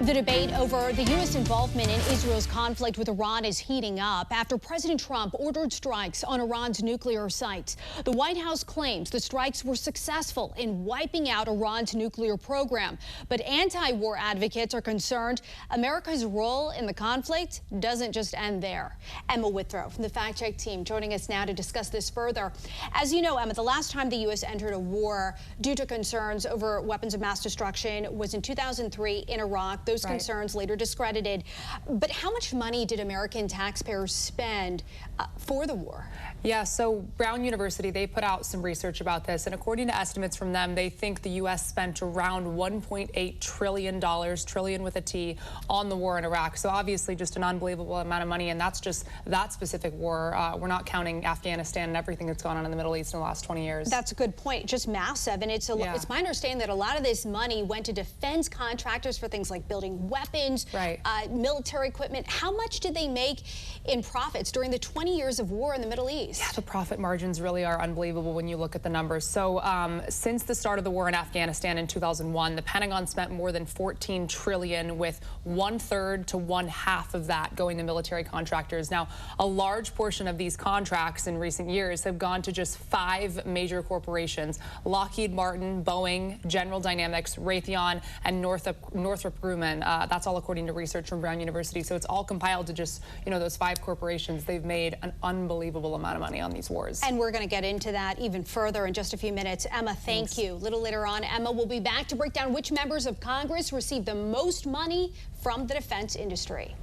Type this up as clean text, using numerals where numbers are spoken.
The debate over the U.S. involvement in Israel's conflict with Iran is heating up after President Trump ordered strikes on Iran's nuclear sites. The White House claims the strikes were successful in wiping out Iran's nuclear program. But anti-war advocates are concerned America's role in the conflict doesn't just end there. Emma Withrow from the Fact Check team joining us now to discuss this further. As you know, Emma, the last time the U.S. entered a war due to concerns over weapons of mass destruction was in 2003 in Iraq. Those concerns later discredited. But how much money did American taxpayers spend for the war? Yeah, so Brown University, they put out some research about this, and according to estimates from them, they think the U.S. spent around $1.8 trillion, trillion with a T, on the war in Iraq. So obviously just an unbelievable amount of money, and that's just that specific war. We're not counting Afghanistan and everything that's gone on in the Middle East in the last 20 years. That's a good point. Just massive. And it's my understanding that a lot of this money went to defense contractors for things like building weapons, military equipment. How much did they make in profits during the 20 years of war in the Middle East? Yeah, the profit margins really are unbelievable when you look at the numbers. So since the start of the war in Afghanistan in 2001, the Pentagon spent more than $14 trillion, with 1/3 to 1/2 of that going to military contractors. Now, a large portion of these contracts in recent years have gone to just 5 major corporations: Lockheed Martin, Boeing, General Dynamics, Raytheon, and Northrop Grumman. That's all according to research from Brown University. So it's all compiled to just, those 5 corporations. They've made an unbelievable amount of money on these wars. And we're going to get into that even further in just a few minutes. Emma, thank you. A little later on, Emma will be back to break down which members of Congress receive the most money from the defense industry.